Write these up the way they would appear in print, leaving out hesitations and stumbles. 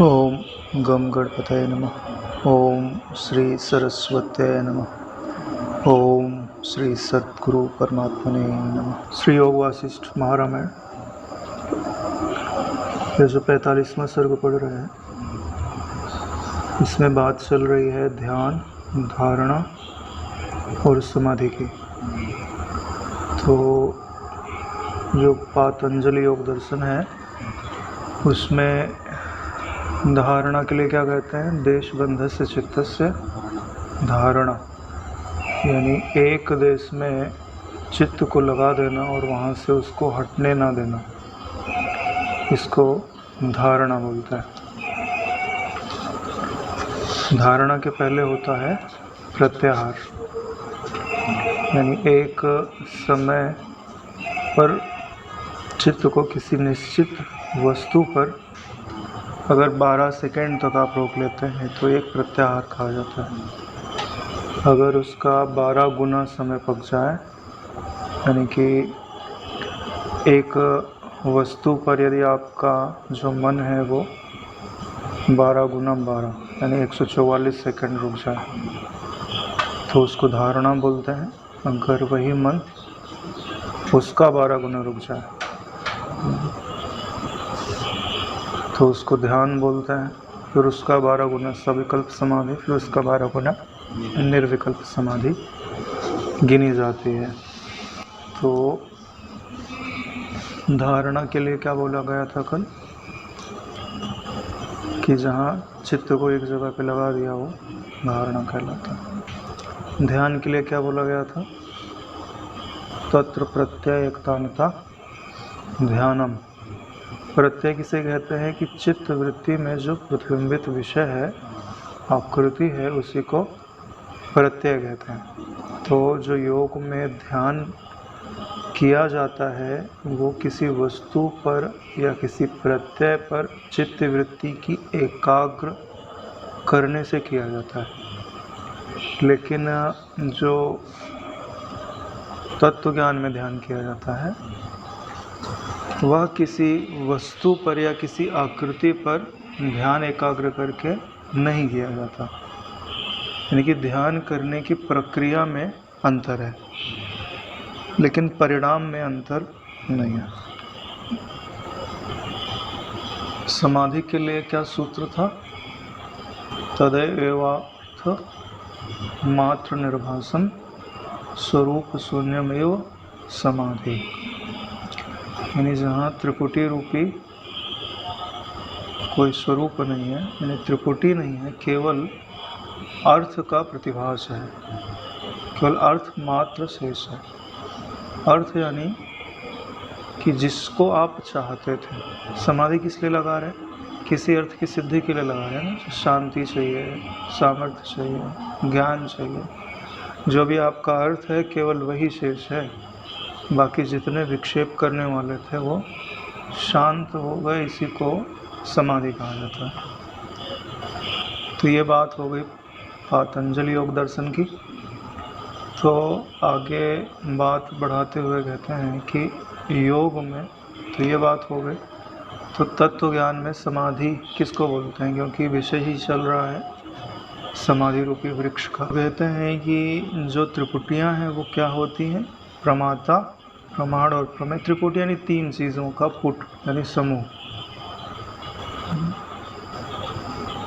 ओम गम गणपतये नमः। ओम श्री सरस्वत्यै नमः। ओम श्री सद्गुरु परमात्मने नमः। श्री योग वासिष्ठ महारामायण, ये जो 45वां सर्ग पढ़ रहे हैं, इसमें बात चल रही है ध्यान, धारणा और समाधि की। तो जो पातंजलि योग दर्शन है उसमें धारणा के लिए क्या कहते हैं, देशबंधस्य चित्तस्य धारणा, यानी एक देश में चित्त को लगा देना और वहाँ से उसको हटने ना देना, इसको धारणा बोलता है। धारणा के पहले होता है प्रत्याहार, यानी एक समय पर चित्त को किसी निश्चित वस्तु पर अगर 12 सेकेंड तक आप रोक लेते हैं तो एक प्रत्याहार कहा जाता है। अगर उसका 12 गुना समय पक जाए, यानी कि एक वस्तु पर यदि आपका जो मन है वो 12 गुना 12 यानी 144 सेकेंड रुक जाए तो उसको धारणा बोलते हैं। अगर वही मन उसका 12 गुना रुक जाए तो उसको ध्यान बोलते हैं। फिर उसका 12 गुना सविकल्प समाधि, फिर उसका 12 गुना निर्विकल्प समाधि गिनी जाती है। तो धारणा के लिए क्या बोला गया था कल, कि जहाँ चित्त को एक जगह पे लगा दिया हो धारणा कहलाता है। ध्यान के लिए क्या बोला गया था, तत्र प्रत्यय एकतानता ध्यानम। प्रत्यय किसे कहते हैं कि चित्त वृत्ति में जो प्रतिबिंबित विषय है, आकृति है, उसी को प्रत्यय कहते हैं। तो जो योग में ध्यान किया जाता है वो किसी वस्तु पर या किसी प्रत्यय पर चित्त वृत्ति की एकाग्र करने से किया जाता है। लेकिन जो तत्व ज्ञान में ध्यान किया जाता है वह किसी वस्तु पर या किसी आकृति पर ध्यान एकाग्र करके नहीं किया जाता, यानी कि ध्यान करने की प्रक्रिया में अंतर है लेकिन परिणाम में अंतर नहीं है। समाधि के लिए क्या सूत्र था, तदैवार्थ मात्र निर्भासम स्वरूप शून्यमेव समाधि, यानी जहाँ त्रिपुटी रूपी कोई स्वरूप नहीं है, यानी त्रिपुटी नहीं है, केवल अर्थ का प्रतिभास है, केवल अर्थ मात्र शेष है। अर्थ यानी कि जिसको आप चाहते थे। समाधि किस लिए लगा रहे, किसी अर्थ की सिद्धि के लिए लगा रहे हैं ना। शांति चाहिए, सामर्थ्य चाहिए, ज्ञान चाहिए, जो भी आपका अर्थ है केवल वही शेष है। बाकी जितने विक्षेप करने वाले थे वो शांत हो गए, इसी को समाधि कहा जाता है। तो ये बात हो गई पातंजलि योग दर्शन की। तो आगे बात बढ़ाते हुए कहते हैं कि योग में, तो ये बात हो गई, तो तत्व ज्ञान में समाधि किसको बोलते हैं, क्योंकि विषय ही चल रहा है समाधि रूपी वृक्ष का। कहते हैं कि जो त्रिपुटियाँ हैं वो क्या होती हैं, प्रमाता, प्रमाण और प्रमेय। त्रिपुटी यानी 3 चीज़ों का पुट यानी समूह।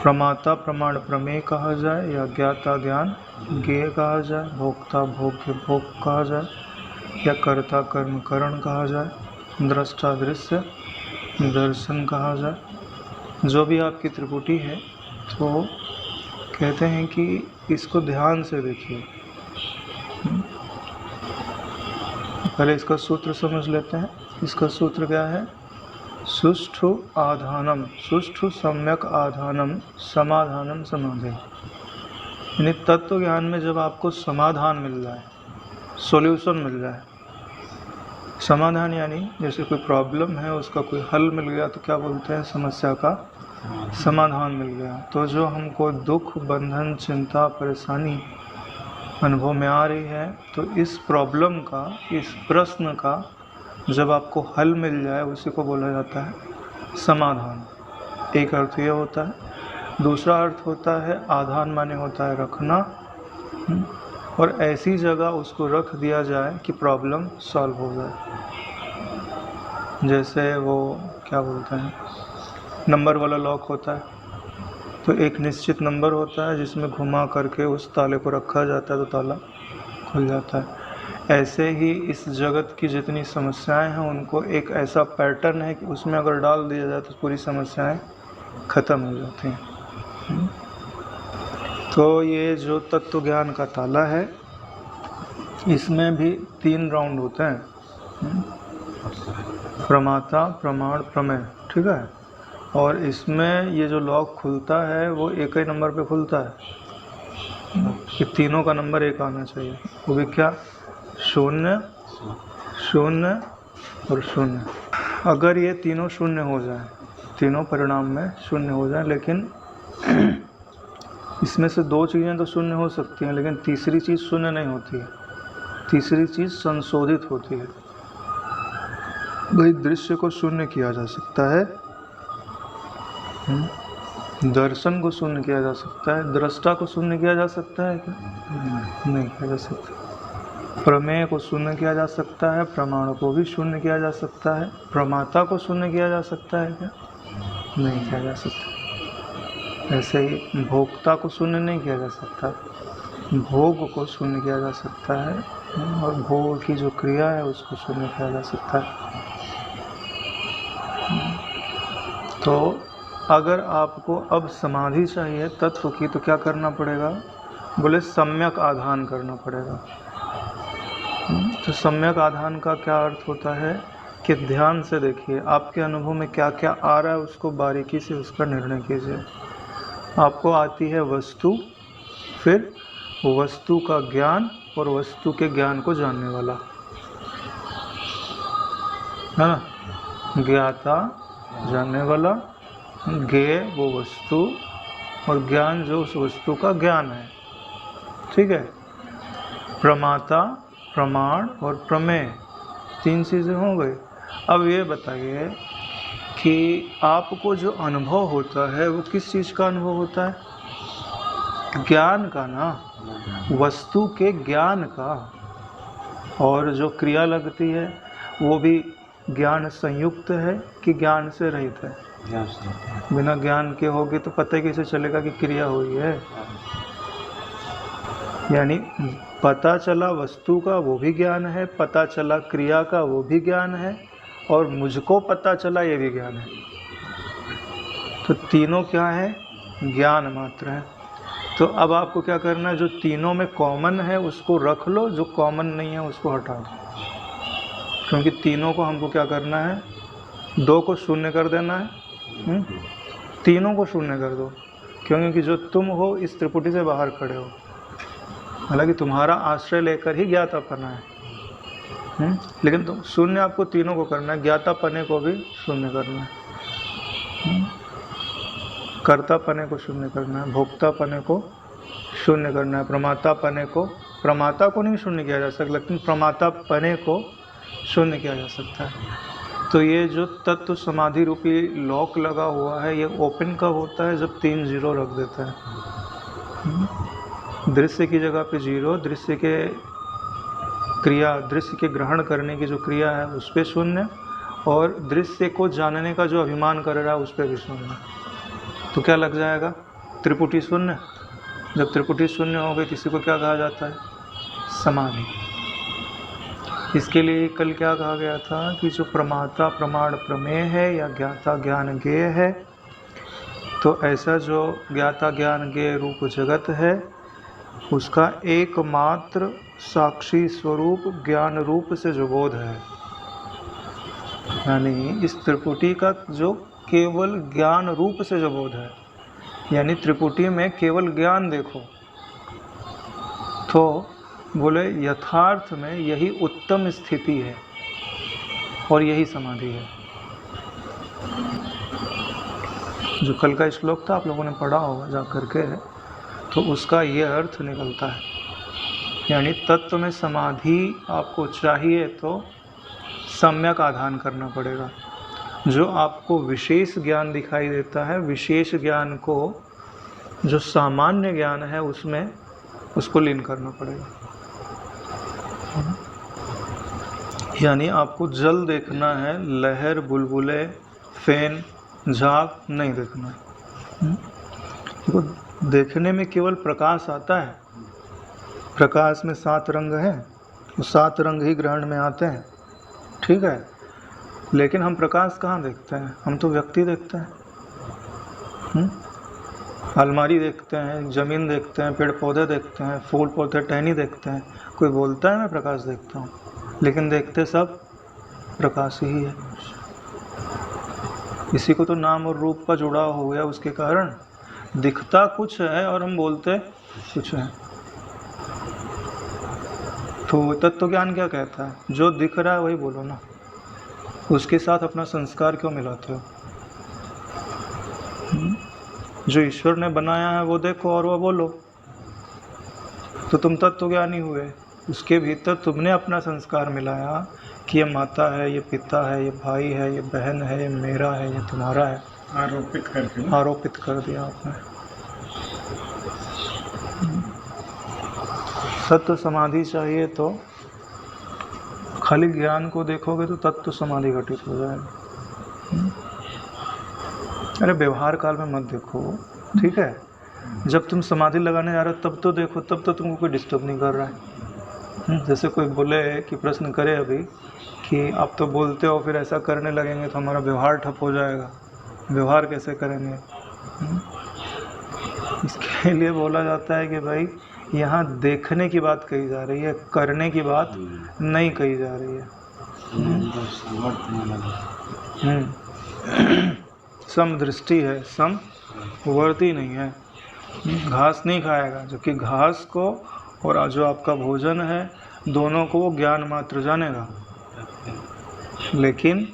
प्रमाता प्रमाण प्रमेय कहा जाए, या ज्ञाता ज्ञान ज्ञेय कहा जाए, भोक्ता भोग्य भोग कहा जाए, या कर्ता कर्म करण कहा जाए, दृष्टा दृश्य दर्शन कहा जाए। जो भी आपकी त्रिपुटी है तो कहते हैं कि इसको ध्यान से देखिए। पहले इसका सूत्र समझ लेते हैं। इसका सूत्र क्या है, सुष्ठु आधानम, सुष्ठु सम्यक आधानम समाधानम समाधि। यानी तत्व ज्ञान में जब आपको समाधान मिल जाए, सॉल्यूशन मिल जाए। समाधान यानी जैसे कोई प्रॉब्लम है उसका कोई हल मिल गया तो क्या बोलते हैं, समस्या का समाधान मिल गया। तो जो हमको दुख, बंधन, चिंता, परेशानी अनुभव में आ रही है, तो इस प्रॉब्लम का, इस प्रश्न का जब आपको हल मिल जाए उसी को बोला जाता है समाधान। एक अर्थ ये होता है। दूसरा अर्थ होता है आधान, माने होता है रखना, और ऐसी जगह उसको रख दिया जाए कि प्रॉब्लम सॉल्व हो जाए। जैसे वो क्या बोलते हैं, नंबर वाला लॉक होता है, तो एक निश्चित नंबर होता है जिसमें घुमा करके उस ताले को रखा जाता है तो ताला खुल जाता है। ऐसे ही इस जगत की जितनी समस्याएं हैं उनको एक ऐसा पैटर्न है कि उसमें अगर डाल दिया जाए तो पूरी समस्याएं ख़त्म हो जाती हैं। तो ये जो तत्व ज्ञान का ताला है, इसमें भी 3 राउंड होते हैं, प्रमाता, प्रमाण, प्रमेय, ठीक है। और इसमें ये जो लॉक खुलता है वो एक ही नंबर पे खुलता है कि तीनों का नंबर एक आना चाहिए। वो भी क्या, 0, 0 और 0। अगर ये तीनों शून्य हो जाए, तीनों परिणाम में शून्य हो जाए, लेकिन इसमें से 2 चीज़ें तो शून्य हो सकती हैं, लेकिन तीसरी चीज़ शून्य नहीं होती है। तीसरी चीज़ संशोधित होती है। भाई दृश्य को शून्य किया जा सकता है, दर्शन को शून्य किया जा सकता है, दृष्टा को शून्य किया जा सकता है क्या? नहीं किया जा सकता। प्रमेय को शून्य किया जा सकता है, प्रमाण को भी शून्य किया जा सकता है, प्रमाता को शून्य किया जा सकता है क्या? नहीं किया जा सकता। ऐसे ही भोक्ता को शून्य नहीं किया जा सकता, भोग को शून्य किया जा सकता है, और भोग की जो क्रिया है उसको शून्य किया जा सकता है। तो अगर आपको अब समाधि चाहिए तत्व की तो क्या करना पड़ेगा? बोले सम्यक आधान करना पड़ेगा। तो सम्यक आधान का क्या अर्थ होता है कि ध्यान से देखिए आपके अनुभव में क्या क्या आ रहा है, उसको बारीकी से उसका निर्णय कीजिए। आपको आती है वस्तु, फिर वस्तु का ज्ञान और वस्तु के ज्ञान को जानने वाला, है ना। ज्ञाता, जानने वाला, ज्ञेय वो वस्तु, और ज्ञान जो उस वस्तु का ज्ञान है, ठीक है। प्रमाता, प्रमाण और प्रमेय, 3 चीज़ें हो गई। अब ये बताइए कि आपको जो अनुभव होता है वो किस चीज़ का अनुभव होता है? ज्ञान का ना, वस्तु के ज्ञान का। और जो क्रिया लगती है वो भी ज्ञान संयुक्त है कि ज्ञान से रहित है? बिना ज्ञान के होगी तो पता कैसे चलेगा कि क्रिया हुई है? यानी पता चला वस्तु का वो भी ज्ञान है, पता चला क्रिया का वो भी ज्ञान है, और मुझको पता चला ये भी ज्ञान है। तो तीनों क्या है? ज्ञान मात्र है। तो अब आपको क्या करना है? जो तीनों में कॉमन है उसको रख लो, जो कॉमन नहीं है उसको हटा दो। क्योंकि तीनों को हमको क्या करना है? 2 को शून्य कर देना है, तीनों को शून्य कर दो। क्योंकि जो तुम हो इस त्रिपुटी से बाहर खड़े हो, हालांकि तुम्हारा आश्रय लेकर ही ज्ञातापना है, लेकिन तुम शून्य आपको तीनों को करना है। ज्ञातापने को भी शून्य करना है, कर्तापने को शून्य करना है, भोक्तापने को शून्य करना है, प्रमातापने को, प्रमाता को नहीं शून्य किया जा सकता, लेकिन प्रमातापने को शून्य किया जा सकता है। तो ये जो तत्व समाधि रूपी लॉक लगा हुआ है, ये ओपन कब होता है? जब 3 0 रख देता है। दृश्य की जगह पे 0, दृश्य के क्रिया, दृश्य के ग्रहण करने की जो क्रिया है उस पर शून्य, और दृश्य को जानने का जो अभिमान कर रहा है उस पर भी शून्य। तो क्या लग जाएगा? त्रिपुटी शून्य। जब त्रिपुटी शून्य हो गई तो इसी को क्या कहा जाता है? समाधि। इसके लिए कल क्या कहा गया था कि जो प्रमाता, प्रमाण, प्रमेय है, या ज्ञाता, ज्ञान, ज्ञेय है, तो ऐसा जो ज्ञाता, ज्ञान, ज्ञेय रूप जगत है उसका एकमात्र साक्षी स्वरूप ज्ञान रूप से जो बोध है, यानी इस त्रिपुटी का जो केवल ज्ञान रूप से जो बोध है, यानी त्रिपुटी में केवल ज्ञान देखो, तो बोले यथार्थ में यही उत्तम स्थिति है और यही समाधि है। जो कल का श्लोक था आप लोगों ने पढ़ा होगा जा करके, तो उसका ये अर्थ निकलता है। यानी तत्व में समाधि आपको चाहिए तो सम्यक आधान करना पड़ेगा। जो आपको विशेष ज्ञान दिखाई देता है, विशेष ज्ञान को जो सामान्य ज्ञान है उसमें उसको लीन करना पड़ेगा। यानी आपको जल देखना है, लहर, बुलबुले, फैन, झाग नहीं देखना है। तो देखने में केवल प्रकाश आता है, प्रकाश में 7 रंग हैं, वो 7 रंग ही ग्रहण में आते हैं, ठीक है। लेकिन हम प्रकाश कहाँ देखते हैं? हम तो व्यक्ति देखते हैं, अलमारी देखते हैं, ज़मीन देखते हैं, पेड़ पौधे देखते हैं, फूल पौधे टहनी देखते हैं। कोई बोलता है मैं प्रकाश देखता हूँ, लेकिन देखते सब प्रकाश ही है। इसी को तो नाम और रूप का जुड़ाव हो गया, उसके कारण दिखता कुछ है और हम बोलते कुछ है। तो तत्व ज्ञान क्या कहता है? जो दिख रहा है वही बोलो ना, उसके साथ अपना संस्कार क्यों मिलाते हो? जो ईश्वर ने बनाया है वो देखो और वो बोलो, तो तुम तत्व ज्ञानी हुए। उसके भीतर तुमने अपना संस्कार मिलाया कि ये माता है, ये पिता है, ये भाई है, ये बहन है, ये मेरा है, ये तुम्हारा है, आरोपित कर दिया आपने। तत्व समाधि चाहिए तो खाली ज्ञान को देखोगे तो तत्व समाधि घटित हो जाएगा। अरे व्यवहार काल में मत देखो, ठीक है। जब तुम समाधि लगाने जा रहे हो तब तो देखो, तब तो तुमको कोई डिस्टर्ब नहीं कर रहा है। जैसे कोई बोले कि प्रश्न करे अभी कि आप तो बोलते हो फिर ऐसा करने लगेंगे तो हमारा व्यवहार ठप हो जाएगा, व्यवहार कैसे करेंगे? इसके लिए बोला जाता है कि भाई यहाँ देखने की बात कही जा रही है, करने की बात नहीं कही जा रही है। समदृष्टि है, समवर्ती नहीं है। घास नहीं खाएगा, जबकि घास को और जो आपका भोजन है दोनों को वो ज्ञान मात्र जानेगा, लेकिन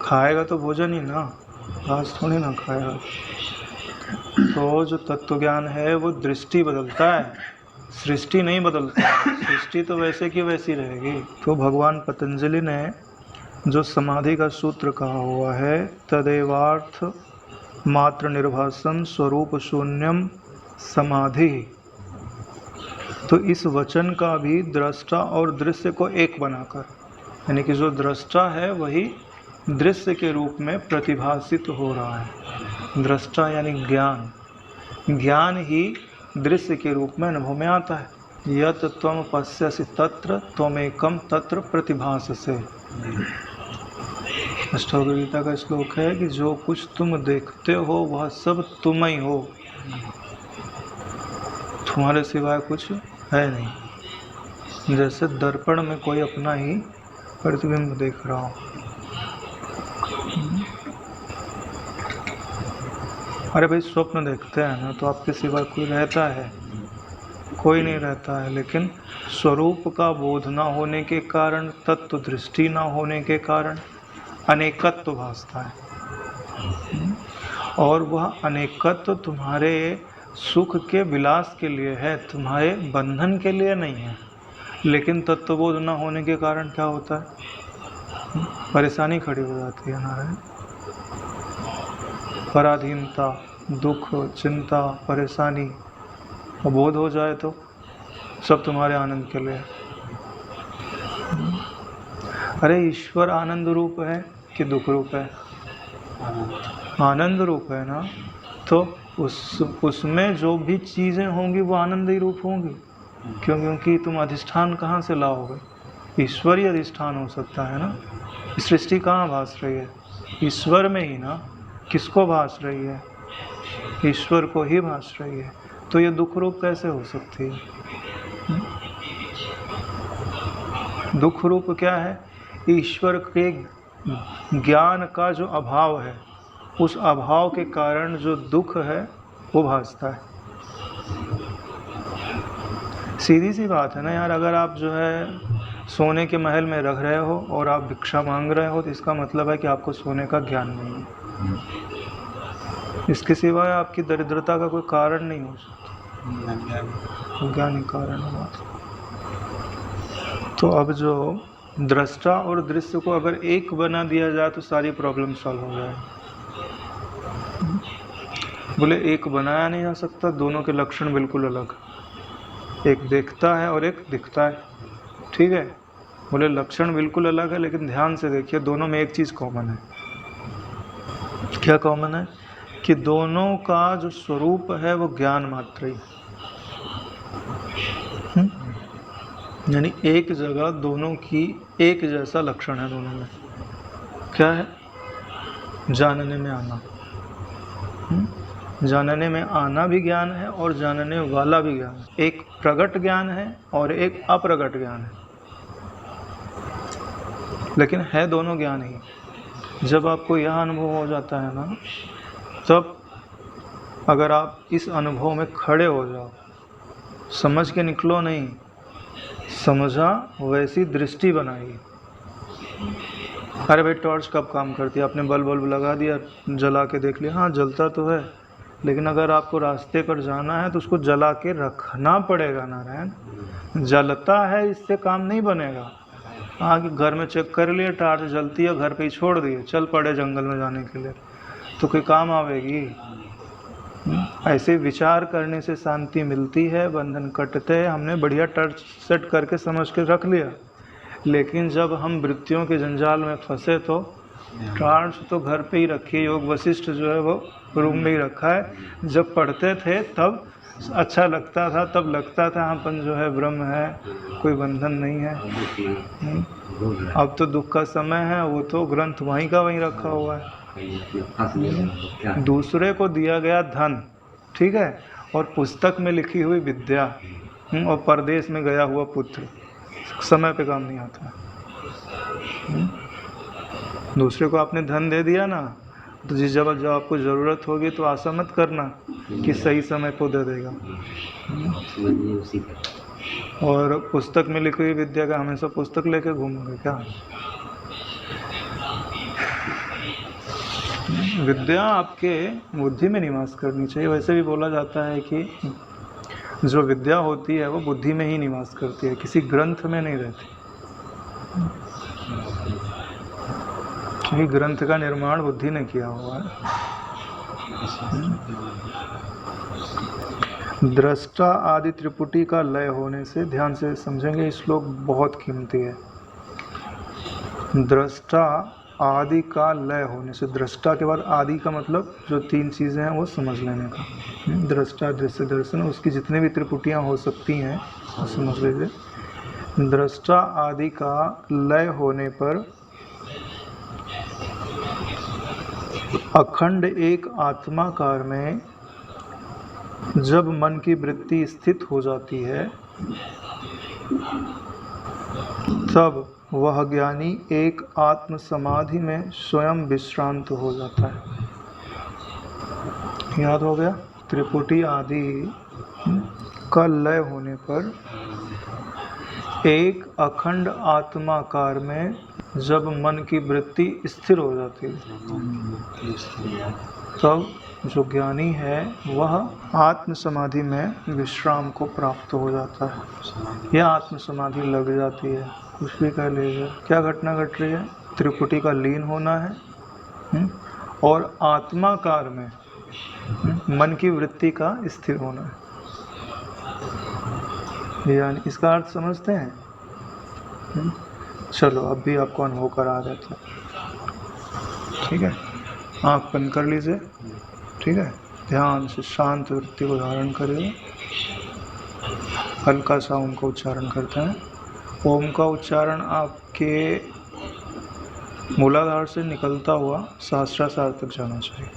खाएगा तो भोजन ही ना, घास थोड़ी ना खाएगा। तो जो तत्व ज्ञान है वो दृष्टि बदलता है, सृष्टि नहीं बदलता है। सृष्टि तो वैसे की वैसी रहेगी। तो भगवान पतंजलि ने जो समाधि का सूत्र कहा हुआ है, तदेवार्थ मात्र निर्भासन स्वरूप शून्यम समाधि, तो इस वचन का भी दृष्टा और दृश्य को एक बनाकर, यानी कि जो दृष्टा है वही दृश्य के रूप में प्रतिभासित हो रहा है। दृष्टा यानी ज्ञान, ज्ञान ही दृश्य के रूप में अनुभव में आता है। यत् त्वं पश्यसि तत्र त्वमेकं तत्र प्रतिभाससे। अष्टावक्र गीता का श्लोक है कि जो कुछ तुम देखते हो वह सब तुम ही हो, तुम्हारे सिवाय कुछ है नहीं। जैसे दर्पण में कोई अपना ही प्रतिबिंब देख रहा हो। अरे भाई स्वप्न देखते हैं ना तो आपके सिवाय कोई रहता है? कोई नहीं रहता है, लेकिन स्वरूप का बोध ना होने के कारण, तत्व दृष्टि ना होने के कारण अनेकत्व भासता है। और वह अनेकत्व तुम्हारे सुख के विलास के लिए है, तुम्हारे बंधन के लिए नहीं है। लेकिन तत्वबोध न होने के कारण क्या होता है? परेशानी खड़ी हो जाती है नारायण। पराधीनता, दुख, चिंता, परेशानी, बोध हो जाए तो सब तुम्हारे आनंद के लिए। अरे ईश्वर आनंद रूप है कि दुख रूप है? आनंद रूप है ना, तो उसमें जो भी चीज़ें होंगी वो आनंद ही रूप होंगी। क्यों? क्योंकि तुम अधिष्ठान कहाँ से लाओगे? ईश्वरीय अधिष्ठान हो सकता है ना। सृष्टि कहाँ भास रही है? ईश्वर में ही ना। किसको भास रही है? ईश्वर को ही भास रही है। तो ये दुख रूप कैसे हो सकती है? दुख रूप क्या है? ईश्वर के ज्ञान का जो अभाव है, उस अभाव के कारण जो दुख है वो भासता है। सीधी सी बात है ना यार। अगर आप जो है सोने के महल में रह रहे हो और आप भिक्षा मांग रहे हो तो इसका मतलब है कि आपको सोने का ज्ञान नहीं है। इसके सिवाय आपकी दरिद्रता का कोई कारण नहीं हो सकता, ज्ञान ही कारण है। तो अब जो दृष्टा और दृश्य को अगर एक बना दिया जाए तो सारी प्रॉब्लम सॉल्व हो जाए। बोले एक बनाया नहीं जा सकता, दोनों के लक्षण बिल्कुल अलग, एक देखता है और एक दिखता है, ठीक है। बोले लक्षण बिल्कुल अलग है, लेकिन ध्यान से देखिए दोनों में एक चीज़ कॉमन है। क्या कॉमन है? कि दोनों का जो स्वरूप है वो ज्ञान मात्र ही, यानी एक जगह दोनों की एक जैसा लक्षण है दोनों में। क्या है? जानने में आना। जानने में आना भी ज्ञान है और जानने वाला भी ज्ञान है। एक प्रगट ज्ञान है और एक अप्रगट ज्ञान है, लेकिन है दोनों ज्ञान ही। जब आपको यह अनुभव हो जाता है ना, तब अगर आप इस अनुभव में खड़े हो जाओ, समझ के निकलो नहीं, समझा वैसी दृष्टि बनाइए। अरे भाई टॉर्च कब काम करती है? आपने बल्ब लगा दिया, जला के देख लिया, हाँ जलता तो है, लेकिन अगर आपको रास्ते पर जाना है तो उसको जला के रखना पड़ेगा नारायण। जलता है इससे काम नहीं बनेगा। आगे घर में चेक कर लिए, टार्च जलती है, घर पे ही छोड़ दिए, चल पड़े जंगल में जाने के लिए, तो कोई काम आवेगी? ऐसे विचार करने से शांति मिलती है, बंधन कटते हैं। हमने बढ़िया टर्च सेट करके समझ के रख लिया, लेकिन जब हम वृत्तियों के जंजाल में फंसे तो टार्च तो घर पे ही रखी। योग वशिष्ठ जो है वो रूम में ही रखा है। जब पढ़ते थे तब अच्छा लगता था, तब लगता था अपन जो है ब्रह्म है, कोई बंधन नहीं है। अब तो दुख का समय है, वो तो ग्रंथ वहीं का वहीं रखा हुआ है। दूसरे को दिया गया धन, ठीक है, और पुस्तक में लिखी हुई विद्या, और परदेश में गया हुआ पुत्र समय पे काम नहीं आता। दूसरे को आपने धन दे दिया ना, तो जिस जब आपको ज़रूरत होगी तो आशा मत करना कि सही समय को दे देगा। और पुस्तक में लिखी हुई विद्या का हमेशा पुस्तक लेके घूमोगे क्या? विद्या आपके बुद्धि में निवास करनी चाहिए। वैसे भी बोला जाता है कि जो विद्या होती है वो बुद्धि में ही निवास करती है, किसी ग्रंथ में नहीं रहती। क्योंकि ग्रंथ का निर्माण बुद्धि ने किया हुआ है। दृष्टा आदि त्रिपुटी का लय होने से, ध्यान से समझेंगे, इस श्लोक बहुत कीमती है। दृष्टा आदि का लय होने से, दृष्टा के बाद आदि का मतलब जो तीन चीज़ें हैं वो समझ लेने का। दृष्टा, दृश्य, दर्शन, उसकी जितनी भी त्रिपुटियाँ हो सकती हैं वो समझ लीजिए। दृष्टा आदि का लय होने पर अखंड एक आत्माकार में जब मन की वृत्ति स्थित हो जाती है, तब वह ज्ञानी एक आत्म समाधि में स्वयं विश्रांत हो जाता है। याद हो गया? त्रिपुटी आदि का लय होने पर एक अखंड आत्माकार में जब मन की वृत्ति स्थिर हो जाती है, तब जो ज्ञानी है वह आत्म समाधि में विश्राम को प्राप्त हो जाता है। यह आत्म समाधि लग जाती है, कुछ भी कह लीजिए। क्या घटना घट रही है? त्रिपुटी का लीन होना है और आत्माकार में मन की वृत्ति का स्थिर होना है। यानी इसका अर्थ समझते हैं? चलो अब भी आपको अनुभव करा देते हैं, ठीक है। आँख बंद कर लीजिए, ठीक है। ध्यान से शांत वृत्ति को धारण करिए। हल्का सा ओम का उच्चारण करते हैं। ओम का उच्चारण आपके मूलाधार से निकलता हुआ सहस्रार तक जाना चाहिए।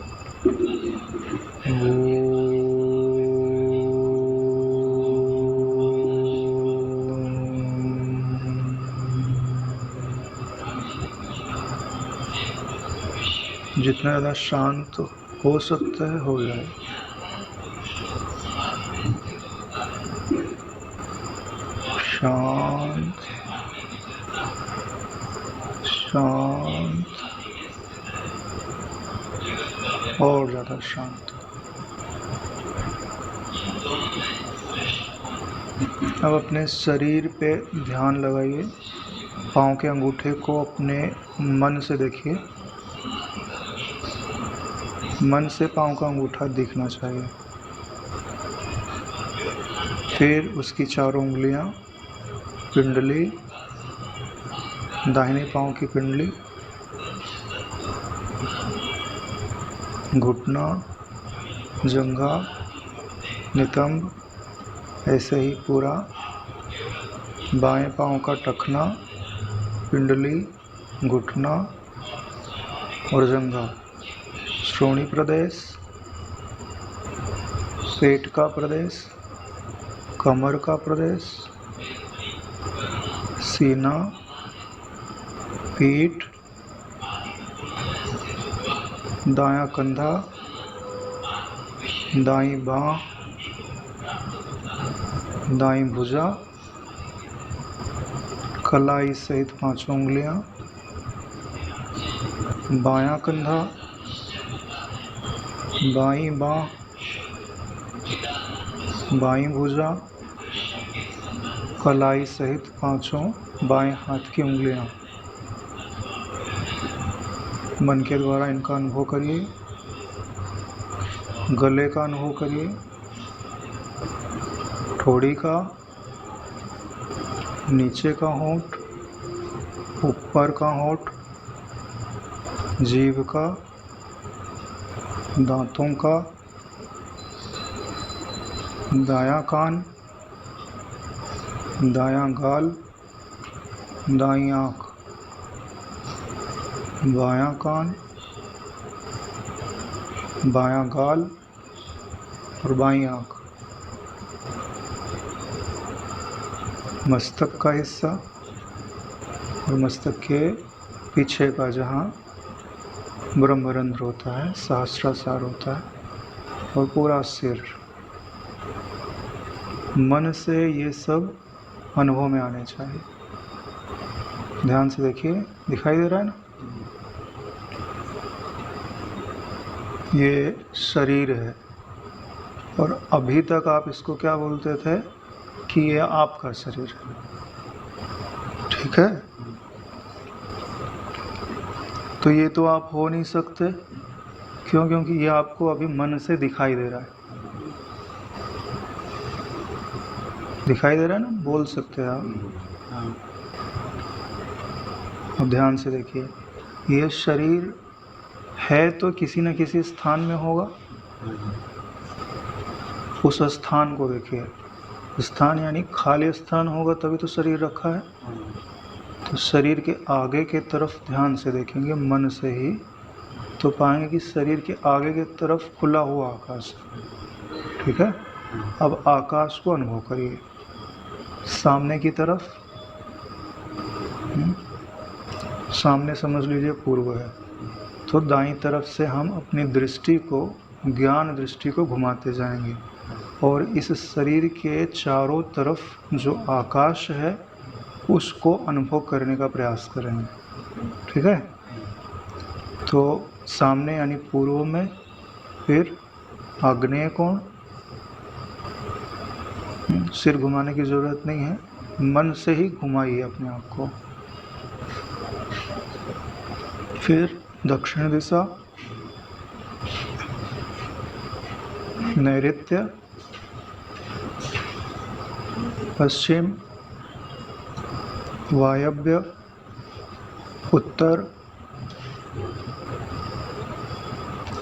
जितना ज़्यादा शांत हो सकता है हो जाए। शांत शांत और ज़्यादा शांत। अब अपने शरीर पे ध्यान लगाइए। पाँव के अंगूठे को अपने मन से देखिए, मन से पाँव का अंगूठा दिखना चाहिए। फिर उसकी चारों उंगलियां, पिंडली, दाहिने पाँव की पिंडली, घुटना, जंघा, नितंब, ऐसे ही पूरा बाएं पाँव का टखना, पिंडली, घुटना और जंघा, श्रोणी प्रदेश, पेट का प्रदेश, कमर का प्रदेश, सीना, पीठ, दायां कंधा, दाईं बाँह, दाईं भुजा, कलाई सहित पांचों उंगलियां, बायां कंधा, बाईं बाँह, बाईं भुजा, कलाई सहित पांचों बाएं हाथ की उंगलियां। मन के द्वारा इनका अनुभव करिए। गले का अनुभव करिए, ठोड़ी का, नीचे का होंठ, ऊपर का होंठ, जीभ का, दांतों का, दायां कान, दायां गाल, दाईं आँख, बायां कान, बायां गाल और बाईं आँख। मस्तक का हिस्सा और मस्तक के पीछे का जहाँ ब्रह्मरंध्र होता है, सहस्रार होता है, और पूरा सिर। मन से ये सब अनुभव में आने चाहिए। ध्यान से देखिए, दिखाई दे रहा है ना? ये शरीर है और अभी तक आप इसको क्या बोलते थे कि ये आपका शरीर है। ठीक है? तो ये तो आप हो नहीं सकते। क्यों? क्योंकि ये आपको अभी मन से दिखाई दे रहा है। दिखाई दे रहा है ना? बोल सकते हैं आप। अब ध्यान से देखिए, ये शरीर है तो किसी न किसी स्थान में होगा। उस स्थान को देखिए। स्थान यानी खाली स्थान होगा तभी तो शरीर रखा है। तो शरीर के आगे के तरफ ध्यान से देखेंगे मन से ही, तो पाएंगे कि शरीर के आगे की तरफ खुला हुआ आकाश। ठीक है? अब आकाश को अनुभव करिए। सामने की तरफ, सामने समझ लीजिए पूर्व है, तो दाईं तरफ से हम अपनी दृष्टि को, ज्ञान दृष्टि को घुमाते जाएंगे और इस शरीर के चारों तरफ जो आकाश है उसको अनुभव करने का प्रयास करेंगे। ठीक है? तो सामने यानी पूर्व में, फिर आग्नेय कोण। सिर घुमाने की ज़रूरत नहीं है, मन से ही घुमाइए अपने आप को। फिर दक्षिण दिशा, नैऋत्य, पश्चिम, वायव्य, उत्तर,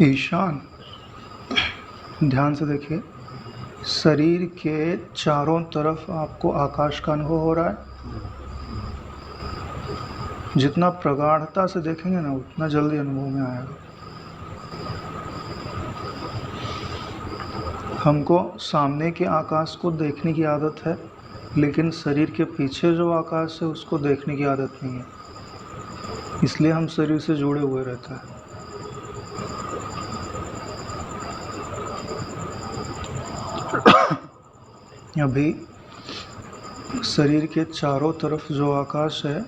ईशान। ध्यान से देखिए, शरीर के चारों तरफ आपको आकाश का अनुभव हो रहा है। जितना प्रगाढ़ता से देखेंगे ना उतना जल्दी अनुभव में आएगा। हमको सामने के आकाश को देखने की आदत है, लेकिन शरीर के पीछे जो आकाश है उसको देखने की आदत नहीं है। इसलिए हम शरीर से जुड़े हुए रहते हैं। अभी शरीर के चारों तरफ जो आकाश है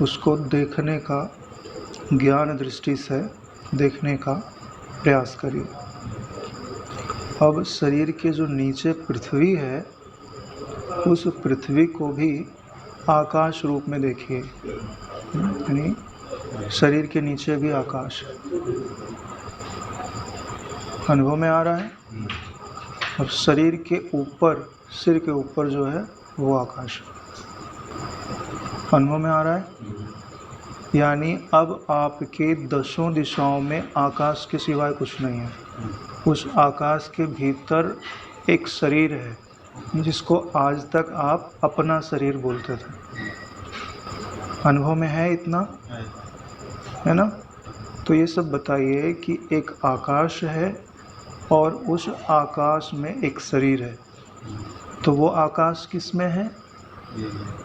उसको देखने का, ज्ञान दृष्टि से देखने का प्रयास करिए। अब शरीर के जो नीचे पृथ्वी है उस पृथ्वी को भी आकाश रूप में देखिए, यानी शरीर के नीचे भी आकाश है। अनुभव में आ रहा है। और शरीर के ऊपर, सिर के ऊपर जो है वो आकाश है। अनुभव में आ रहा है। यानी अब आपके दसों दिशाओं में आकाश के सिवाय कुछ नहीं है। उस आकाश के भीतर एक शरीर है जिसको आज तक आप अपना शरीर बोलते थे। अनुभव में है इतना, है ना? तो ये सब बताइए कि एक आकाश है और उस आकाश में एक शरीर है। तो वो आकाश किस में है?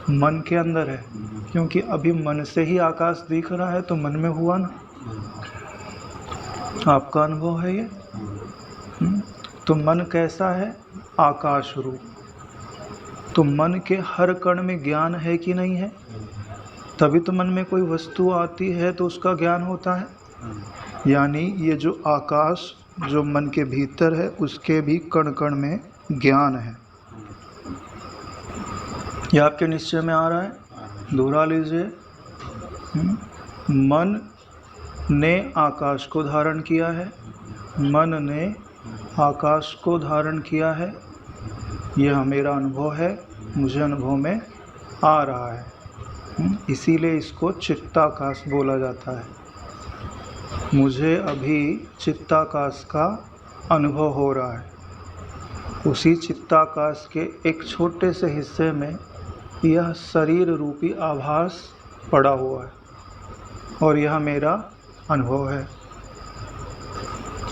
मन के अंदर है, क्योंकि अभी मन से ही आकाश दिख रहा है, तो मन में हुआ ना। आपका अनुभव है ये। तो मन कैसा है? आकाश रूप। तो मन के हर कण में ज्ञान है कि नहीं है? तभी तो मन में कोई वस्तु आती है तो उसका ज्ञान होता है। यानी ये जो आकाश जो मन के भीतर है, उसके भी कण कण में ज्ञान है। ये आपके निश्चय में आ रहा है। दोहरा लीजिए। मन ने आकाश को धारण किया है, मन ने आकाश को धारण किया है। यह मेरा अनुभव है, मुझे अनुभव में आ रहा है। इसीलिए इसको चित्ताकाश बोला जाता है। मुझे अभी चित्ताकाश का अनुभव हो रहा है। उसी चित्ताकाश के एक छोटे से हिस्से में यह शरीर रूपी आभास पड़ा हुआ है और यह मेरा अनुभव है।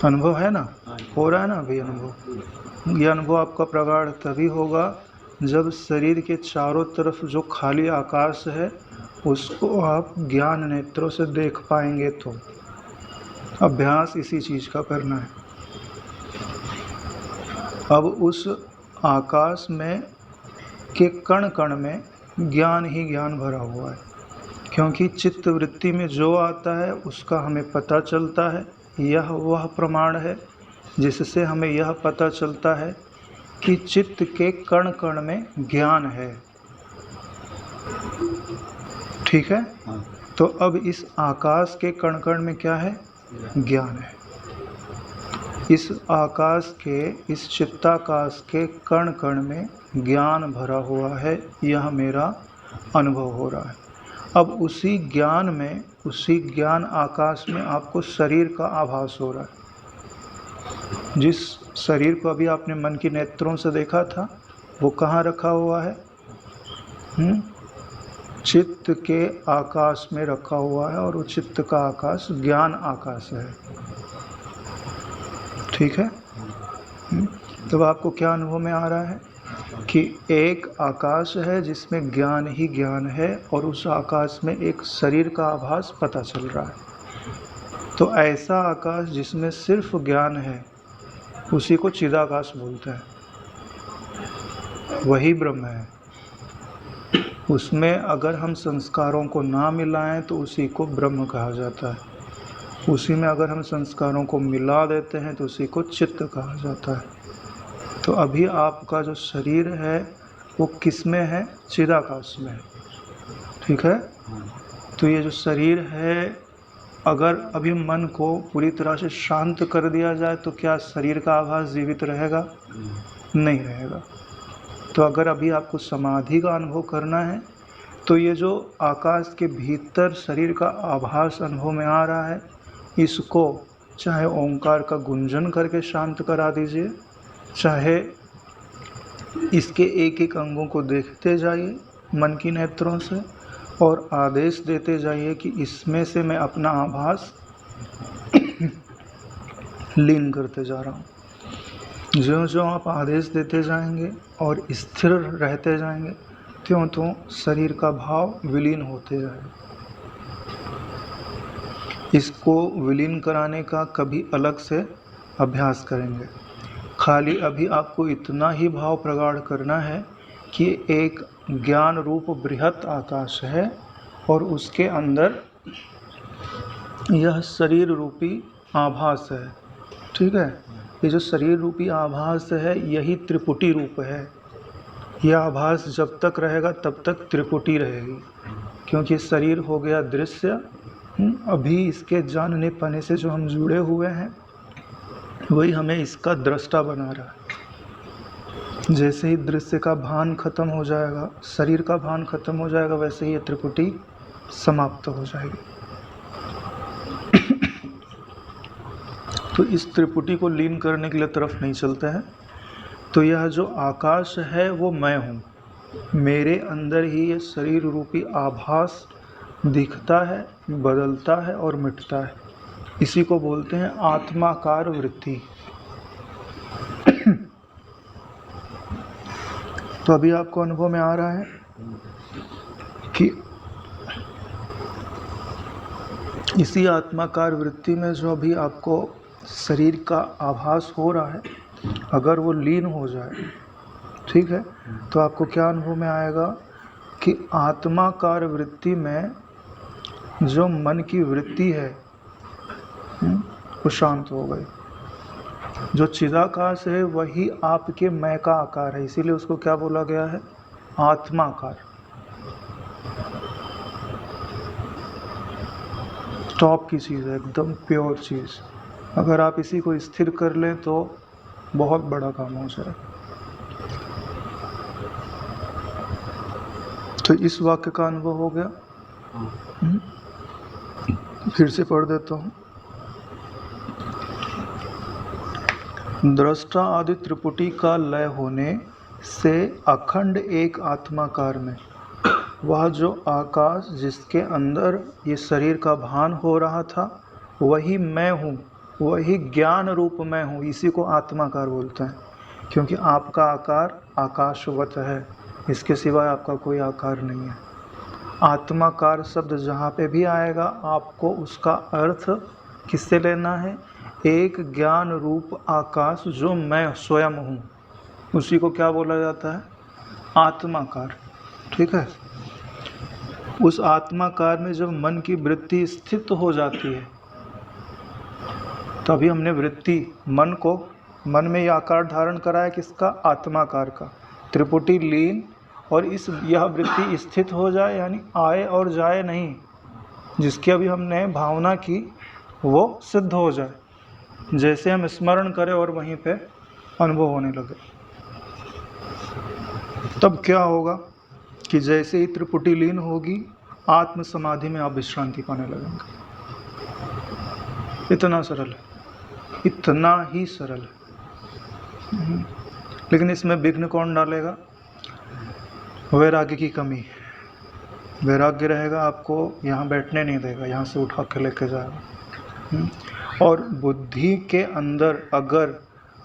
अनुभव है ना? हो रहा है ना अभी अनुभव? यह अनुभव आपका प्रगाढ़ तभी होगा जब शरीर के चारों तरफ जो खाली आकाश है उसको आप ज्ञान नेत्रों से देख पाएंगे। तो अभ्यास इसी चीज़ का करना है। अब उस आकाश में के कण कण में ज्ञान ही ज्ञान भरा हुआ है, क्योंकि चित्त वृत्ति में जो आता है उसका हमें पता चलता है। यह वह प्रमाण है जिससे हमें यह पता चलता है कि चित्त के कण कण में ज्ञान है। ठीक है? तो अब इस आकाश के कण कण में क्या है? ज्ञान है। इस आकाश के, इस चित्ताकाश के कण कण में ज्ञान भरा हुआ है। यह मेरा अनुभव हो रहा है। अब उसी ज्ञान में, उसी ज्ञान आकाश में आपको शरीर का आभास हो रहा है। जिस शरीर को अभी आपने मन की नेत्रों से देखा था वो कहाँ रखा हुआ है? चित्त के आकाश में रखा हुआ है, और वो चित्त का आकाश ज्ञान आकाश है। ठीक है? तब आपको क्या अनुभव में आ रहा है कि एक आकाश है जिसमें ज्ञान ही ज्ञान है, और उस आकाश में एक शरीर का आभास पता चल रहा है। तो ऐसा आकाश जिसमें सिर्फ ज्ञान है उसी को चिदाकाश बोलते हैं। वही ब्रह्म है। उसमें अगर हम संस्कारों को ना मिलाएं तो उसी को ब्रह्म कहा जाता है। उसी में अगर हम संस्कारों को मिला देते हैं तो उसी को चित्त कहा जाता है। तो अभी आपका जो शरीर है वो किस में है? चिदाकाश में। ठीक है? तो ये जो शरीर है, अगर अभी मन को पूरी तरह से शांत कर दिया जाए तो क्या शरीर का आभास जीवित रहेगा? नहीं रहेगा। तो अगर अभी आपको समाधि का अनुभव करना है तो ये जो आकाश के भीतर शरीर का आभास अनुभव में आ रहा है, इसको चाहे ओंकार का गुंजन करके शांत करा दीजिए, चाहे इसके एक एक अंगों को देखते जाइए मन की नेत्रों से और आदेश देते जाइए कि इसमें से मैं अपना आभास लीन करते जा रहा हूँ। ज्यों-ज्यों आप आदेश देते जाएंगे और स्थिर रहते जाएंगे, त्यों-त्यों शरीर का भाव विलीन होते जाएगा। इसको विलीन कराने का कभी अलग से अभ्यास करेंगे। खाली अभी आपको इतना ही भाव प्रगाढ़ करना है कि एक ज्ञान रूप बृहत आकाश है और उसके अंदर यह शरीर रूपी आभास है। ठीक है? ये जो शरीर रूपी आभास है यही त्रिपुटी रूप है। यह आभास जब तक रहेगा तब तक त्रिपुटी रहेगी, क्योंकि शरीर हो गया दृश्य। अभी इसके जानने पाने से जो हम जुड़े हुए हैं वही हमें इसका दृष्टा बना रहा है। जैसे ही दृश्य का भान खत्म हो जाएगा, शरीर का भान खत्म हो जाएगा, वैसे ही ये त्रिपुटी समाप्त हो जाएगी। तो इस त्रिपुटी को लीन करने के लिए तरफ नहीं चलते हैं। तो यह जो आकाश है वो मैं हूँ, मेरे अंदर ही ये शरीर रूपी आभास दिखता है, बदलता है और मिटता है। इसी को बोलते हैं आत्माकार वृत्ति। तो अभी आपको अनुभव में आ रहा है कि इसी आत्माकार वृत्ति में जो अभी आपको शरीर का आभास हो रहा है, अगर वो लीन हो जाए, ठीक है, तो आपको क्या अनुभव में आएगा कि आत्माकार वृत्ति में जो मन की वृत्ति है वो शांत हो गई। जो चिदाकाश है वही आपके मैं का आकार है, इसीलिए उसको क्या बोला गया है? आत्माकार। टॉप की चीज़ है, एकदम प्योर चीज़। अगर आप इसी को स्थिर कर लें तो बहुत बड़ा काम हो जाए। तो इस वाक्य का अनुभव हो गया। फिर से पढ़ देता हूँ। दृष्टा आदि त्रिपुटी का लय होने से अखंड एक आत्माकार में वह जो आकाश जिसके अंदर ये शरीर का भान हो रहा था वही मैं हूँ, वही ज्ञान रूप मैं हूँ। इसी को आत्माकार बोलते हैं, क्योंकि आपका आकार आकाशवत है, इसके सिवाय आपका कोई आकार नहीं है। आत्माकार शब्द जहाँ पे भी आएगा आपको उसका अर्थ किससे लेना है? एक ज्ञान रूप आकाश जो मैं स्वयं हूँ, उसी को क्या बोला जाता है? आत्माकार। ठीक है। उस आत्माकार में जब मन की वृत्ति स्थित हो जाती है, तभी हमने वृत्ति मन में यह आकार धारण करा है किसका? आत्माकार का। त्रिपुटी लीन और यह वृत्ति स्थित हो जाए, यानी आए और जाए नहीं, जिसकी अभी हमने भावना की वो सिद्ध हो जाए। जैसे हम स्मरण करें और वहीं पे अनुभव होने लगे, तब क्या होगा कि जैसे ही त्रिपुटी लीन होगी, आत्म समाधि में आप विश्रांति पाने लगेंगे। इतना सरल है, इतना ही सरल है। लेकिन इसमें विघ्न कौन डालेगा? वैराग्य की कमी। वैराग्य रहेगा, आपको यहाँ बैठने नहीं देगा, यहाँ से उठा के लेके जाएगा। और बुद्धि के अंदर अगर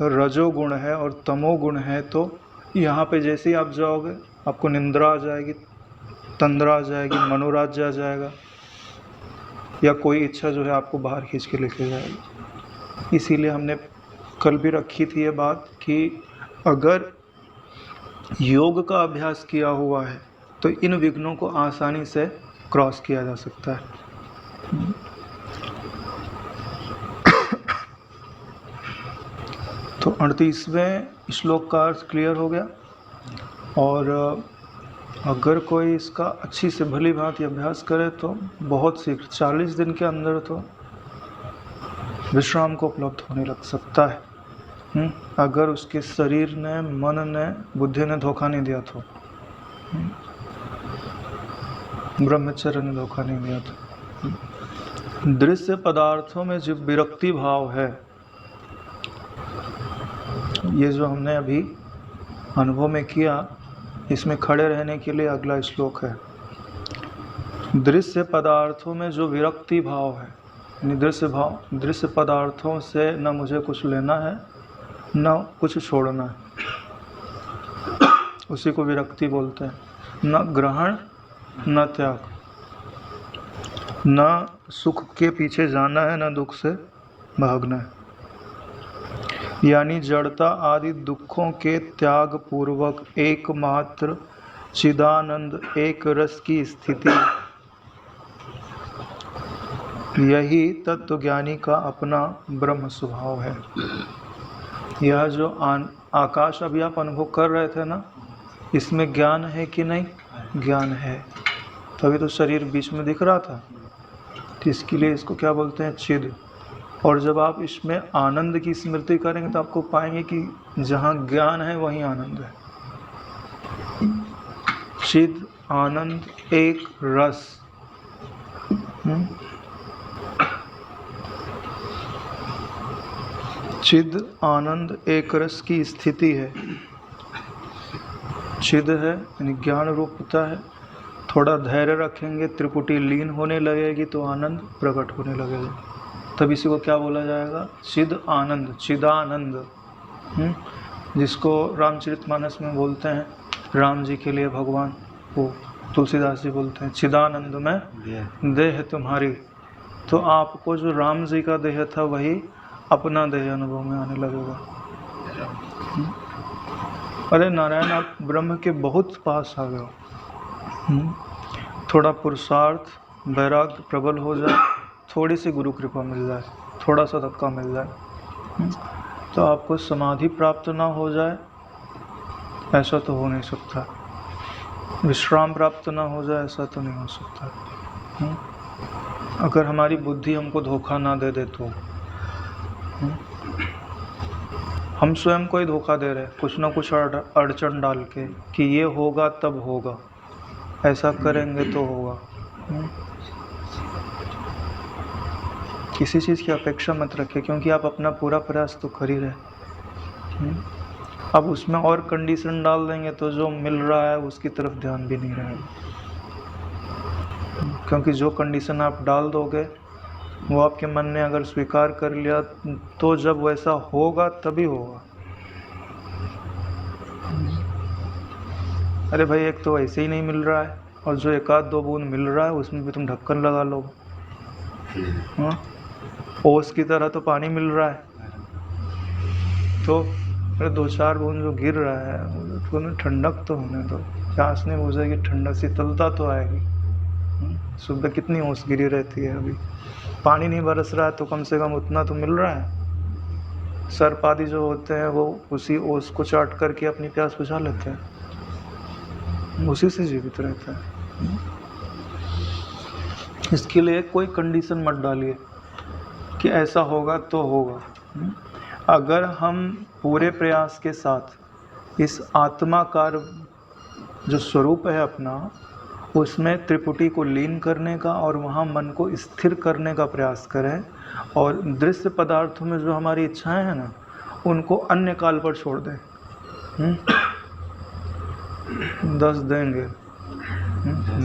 रजोगुण है और तमोगुण है, तो यहाँ पे जैसे ही आप जाओगे आपको निंद्रा आ जाएगी, तंद्रा आ जाएगी, मनोराज्य आ जाएगा, या कोई इच्छा जो है आपको बाहर खींच के लेके जाएगी। इसीलिए हमने कल भी रखी थी ये बात कि अगर योग का अभ्यास किया हुआ है तो इन विघ्नों को आसानी से क्रॉस किया जा सकता है। तो 38वें श्लोक का अर्थ क्लियर हो गया। और अगर कोई इसका अच्छी से भली भांति अभ्यास करे तो बहुत शीघ्र 40 दिन के अंदर तो विश्राम को उपलब्ध होने लग सकता है। अगर उसके शरीर ने, मन ने, बुद्धि ने धोखा नहीं दिया तो, ब्रह्मचर्य ने धोखा नहीं दिया तो। दृश्य पदार्थों में जो विरक्ति भाव है, ये जो हमने अभी अनुभव में किया, इसमें खड़े रहने के लिए अगला श्लोक है। दृश्य पदार्थों में जो विरक्ति भाव है, यानी दृश्य पदार्थों से न मुझे कुछ लेना है न कुछ छोड़ना है, उसी को विरक्ति बोलते हैं। न ग्रहण न त्याग, न सुख के पीछे जाना है न दुख से भागना है, यानी जड़ता आदि दुखों के त्याग पूर्वक एकमात्र चिदानंद एक रस की स्थिति, यही तत्वज्ञानी का अपना ब्रह्म स्वभाव है। यह जो आकाश अभी आप अनुभव कर रहे थे ना, इसमें ज्ञान है कि नहीं? ज्ञान है, तभी तो शरीर बीच में दिख रहा था। तो इसके लिए इसको क्या बोलते हैं? चिद। और जब आप इसमें आनंद की स्मृति करेंगे तो आपको पाएंगे कि जहाँ ज्ञान है वहीं आनंद है। चिद आनंद एक रस। चिद आनंद एक रस की स्थिति है। चिद है यानी ज्ञान रूपता है। थोड़ा धैर्य रखेंगे, त्रिपुटी लीन होने लगेगी तो आनंद प्रकट होने लगेगा। तब इसी को क्या बोला जाएगा? चिद आनंद, चिदानंद। जिसको रामचरितमानस में बोलते हैं राम जी के लिए भगवान, वो तुलसीदास जी बोलते हैं चिदानंद में देह तुम्हारी। तो आपको जो राम जी का देह था वही अपना देह अनुभव में आने लगेगा। अरे नारायण, आप ब्रह्म के बहुत पास आ गए हो। थोड़ा पुरुषार्थ वैराग्य प्रबल हो जाए, थोड़ी सी गुरु कृपा मिल जाए, थोड़ा सा धक्का मिल जाए, तो आपको समाधि प्राप्त ना हो जाए, ऐसा तो हो नहीं सकता। विश्राम प्राप्त ना हो जाए, ऐसा तो नहीं हो सकता। अगर हमारी बुद्धि हमको धोखा ना दे दे तो हम स्वयं को ही धोखा दे रहे, कुछ ना कुछ अड़चन डाल के कि ये होगा तब होगा, ऐसा करेंगे तो होगा। किसी चीज़ की अपेक्षा मत रखें, क्योंकि आप अपना पूरा प्रयास तो कर ही रहे। अब उसमें और कंडीशन डाल देंगे तो जो मिल रहा है उसकी तरफ ध्यान भी नहीं रहेगा। क्योंकि जो कंडीशन आप डाल दोगे वो आपके मन ने अगर स्वीकार कर लिया तो जब वैसा होगा तभी होगा। अरे भाई, एक तो वैसे ही नहीं मिल रहा है और जो एक आध दो बूंद मिल रहा है उसमें भी तुम ढक्कन लगा लो। ओस की तरह तो पानी मिल रहा है, तो अरे दो चार बूंद जो गिर रहा है तो ठंडक तो होने दो, प्यास नहीं बुझेगी, ठंडक शीतलता तो आएगी। सुबह कितनी ओस गिरी रहती है, अभी पानी नहीं बरस रहा है तो कम से कम उतना तो मिल रहा है। सर्प आदि जो होते हैं वो उसी ओस को चाट करके अपनी प्यास बुझा लेते हैं, उसी से जीवित रहते हैं। इसके लिए कोई कंडीशन मत डालिए कि ऐसा होगा तो होगा। अगर हम पूरे प्रयास के साथ इस आत्माकार जो स्वरूप है अपना, उसमें त्रिपुटी को लीन करने का और वहाँ मन को स्थिर करने का प्रयास करें, और दृश्य पदार्थों में जो हमारी इच्छाएं हैं ना, उनको अन्य काल पर छोड़ दें। 10 देंगे,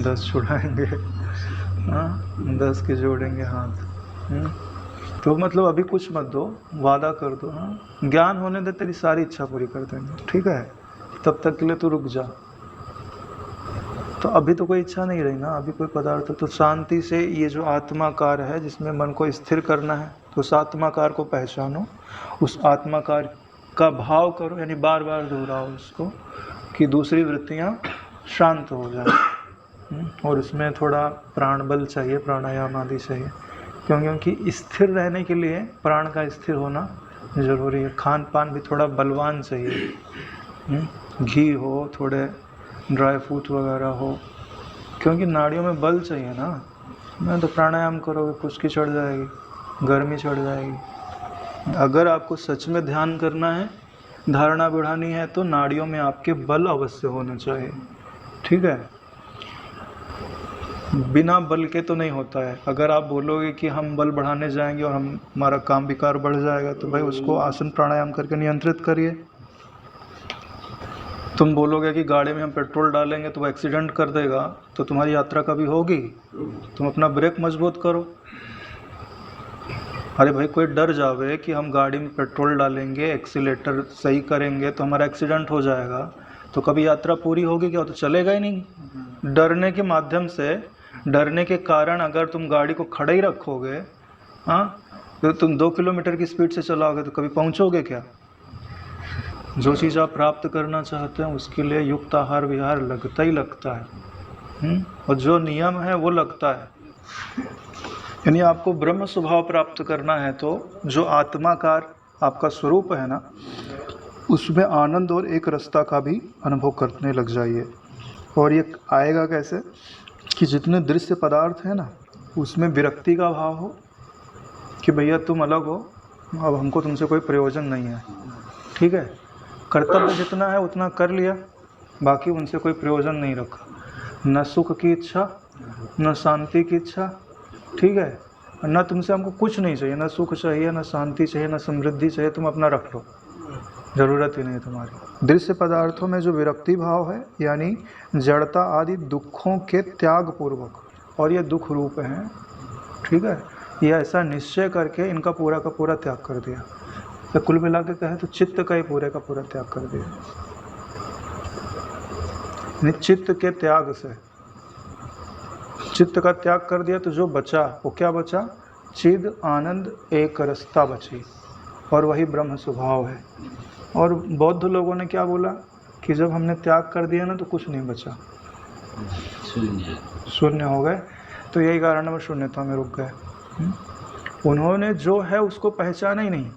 10 छुड़ाएंगे, 10 के जोड़ेंगे हाथ। तो मतलब अभी कुछ मत दो, वादा कर दो। ज्ञान होने दे, तेरी सारी इच्छा पूरी कर देंगे, ठीक है? तब तक के लिए तू रुक जा। तो अभी तो कोई इच्छा नहीं रही ना, अभी कोई पदार्थ, तो शांति से ये जो आत्माकार है जिसमें मन को स्थिर करना है, तो उस आत्माकार को पहचानो, उस आत्माकार का भाव करो, यानी बार बार दोहराओ उसको कि दूसरी वृत्तियाँ शांत हो जाए। और उसमें थोड़ा प्राण बल चाहिए, प्राणायाम आदि चाहिए, क्योंकि स्थिर रहने के लिए प्राण का स्थिर होना ज़रूरी है। खान पान भी थोड़ा बलवान चाहिए, घी हो, थोड़े ड्राई फ्रूट वगैरह हो, क्योंकि नाड़ियों में बल चाहिए ना। मैं तो प्राणायाम करोगे खुश्की चढ़ जाएगी, गर्मी चढ़ जाएगी। अगर आपको सच में ध्यान करना है, धारणा बढ़ानी है, तो नाड़ियों में आपके बल अवश्य होना चाहिए, ठीक है? बिना बल के तो नहीं होता है। अगर आप बोलोगे कि हम बल बढ़ाने जाएंगे और हमारा काम विकार बढ़ जाएगा, तो भाई उसको आसन प्राणायाम करके नियंत्रित करिए। तुम बोलोगे कि गाड़ी में हम पेट्रोल डालेंगे तो वो एक्सीडेंट कर देगा, तो तुम्हारी यात्रा कभी होगी? तुम अपना ब्रेक मजबूत करो। अरे भाई, कोई डर जावे कि हम गाड़ी में पेट्रोल डालेंगे, एक्सीलेटर सही करेंगे तो हमारा एक्सीडेंट हो जाएगा, तो कभी यात्रा पूरी होगी क्या? तो चलेगा ही नहीं। डरने के माध्यम से, डरने के कारण अगर तुम गाड़ी को खड़े ही रखोगे, तो तुम 2 किलोमीटर की स्पीड से चलाओगे तो कभी पहुंचोगे क्या? जो चीज़ आप प्राप्त करना चाहते हैं उसके लिए युक्त आहार विहार लगता ही लगता है, और जो नियम है वो लगता है। यानी आपको ब्रह्म स्वभाव प्राप्त करना है तो जो आत्माकार आपका स्वरूप है ना, उसमें आनंद और एक रसता का भी अनुभव करने लग जाइए। और ये आएगा कैसे कि जितने दृश्य पदार्थ हैं ना, उसमें विरक्ति का भाव हो कि भैया तुम अलग हो, अब हमको तुमसे कोई प्रयोजन नहीं है, ठीक है, कर्तव्य जितना है उतना कर लिया, बाकी उनसे कोई प्रयोजन नहीं रखा, न सुख की इच्छा न शांति की इच्छा, ठीक है, न तुमसे हमको कुछ नहीं चाहिए, न सुख चाहिए न शांति चाहिए न समृद्धि चाहिए, तुम अपना रख लो, ज़रूरत ही नहीं है तुम्हारी। दृश्य पदार्थों में जो विरक्ति भाव है, यानी जड़ता आदि दुखों के त्याग पूर्वक, और ये दुख रूप हैं, ठीक है, ये ऐसा निश्चय करके इनका पूरा का पूरा त्याग कर दिया। तो कुल मिला के कहें तो चित्त का ही पूरे का पूरा त्याग कर दिया। चित्त के त्याग से, चित्त का त्याग कर दिया तो जो बचा वो क्या बचा? चिद आनंद एक रसता बची, और वही ब्रह्म स्वभाव है। और बौद्ध लोगों ने क्या बोला कि जब हमने त्याग कर दिया ना तो कुछ नहीं बचा, शून्य हो गए। तो यही कारण है वो शून्यता में रुक गए। उन्होंने जो है उसको पहचाना ही नहीं।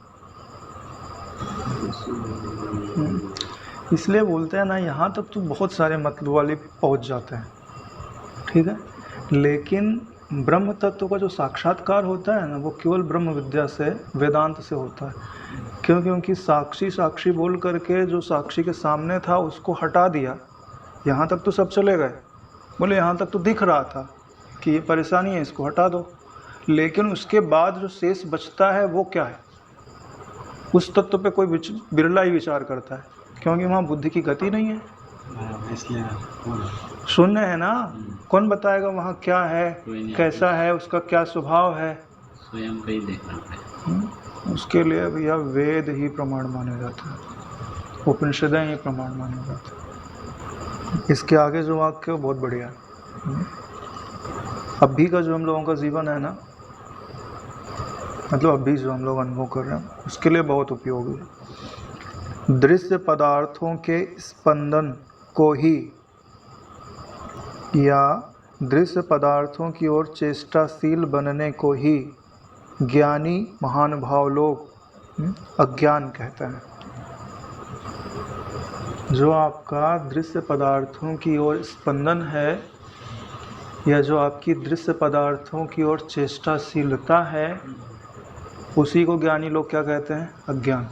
इसलिए बोलते हैं ना, यहाँ तक तो बहुत सारे मतलब वाले पहुँच जाते हैं, ठीक है, लेकिन ब्रह्म तत्व का जो साक्षात्कार होता है ना, वो केवल ब्रह्म विद्या से, वेदांत से होता है। क्यों? क्योंकि साक्षी साक्षी बोल करके जो साक्षी के सामने था उसको हटा दिया। यहाँ तक तो सब चले गए, बोले यहाँ तक तो दिख रहा था कि ये परेशानी है, इसको हटा दो, लेकिन उसके बाद जो शेष बचता है वो क्या है? उस तत्व पे कोई बिरला ही विचार करता है, क्योंकि वहाँ बुद्धि की गति नहीं है, शून्य है ना। कौन बताएगा वहाँ क्या है, कैसा है, उसका क्या स्वभाव है? स्वयं को ही देखना पड़ेगा। उसके लिए भैया वेद ही प्रमाण माने जाते हैं, उपनिषदें ही प्रमाण माने जाते हैं। इसके आगे जो वाक्य है बहुत बढ़िया है। अभी का जो हम लोगों का जीवन है ना, मतलब अभी जो हम लोग अनुभव कर रहे हैं, उसके लिए बहुत उपयोगी है। दृश्य पदार्थों के स्पंदन को ही या दृश्य पदार्थों की ओर चेष्टाशील बनने को ही ज्ञानी महानुभाव लोग अज्ञान कहते हैं। जो आपका दृश्य पदार्थों की ओर स्पंदन है, या जो आपकी दृश्य पदार्थों की ओर चेष्टाशीलता है, उसी को ज्ञानी लोग क्या कहते हैं? अज्ञान।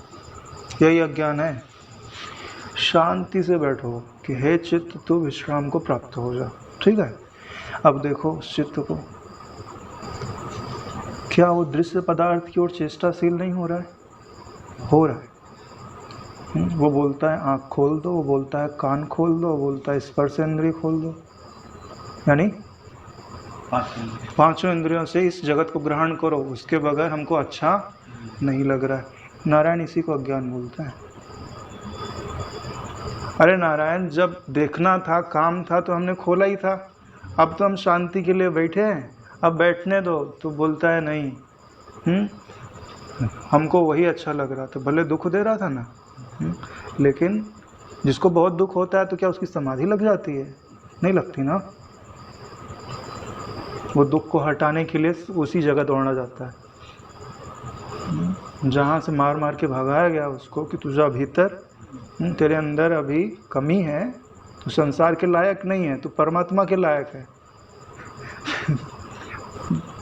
यही अज्ञान है। शांति से बैठो कि हे चित्त तू विश्राम को प्राप्त हो जा, ठीक है। अब देखो उस चित्त को, क्या वो दृश्य पदार्थ की ओर चेष्टाशील नहीं हो रहा है? हो रहा है। वो बोलता है आँख खोल दो, वो बोलता है कान खोल दो, वो बोलता है स्पर्श इंद्रिय खोल दो, यानी पांचों इंद्रियों से इस जगत को ग्रहण करो, उसके बगैर हमको अच्छा नहीं लग रहा है। नारायण इसी को अज्ञान बोलता है। अरे नारायण, जब देखना था, काम था, तो हमने खोला ही था। अब तो हम शांति के लिए बैठे हैं, अब बैठने दो, तो बोलता है नहीं, हमको वही अच्छा लग रहा था, भले दुख दे रहा था ना। लेकिन जिसको बहुत दुख होता है तो क्या उसकी समाधि लग जाती है? नहीं लगती ना। वो दुख को हटाने के लिए उसी जगह दौड़ना जाता है जहाँ से मार मार के भगाया गया उसको कि तुझा भीतर, तेरे अंदर अभी कमी है, तू संसार के लायक नहीं है, तू परमात्मा के लायक है।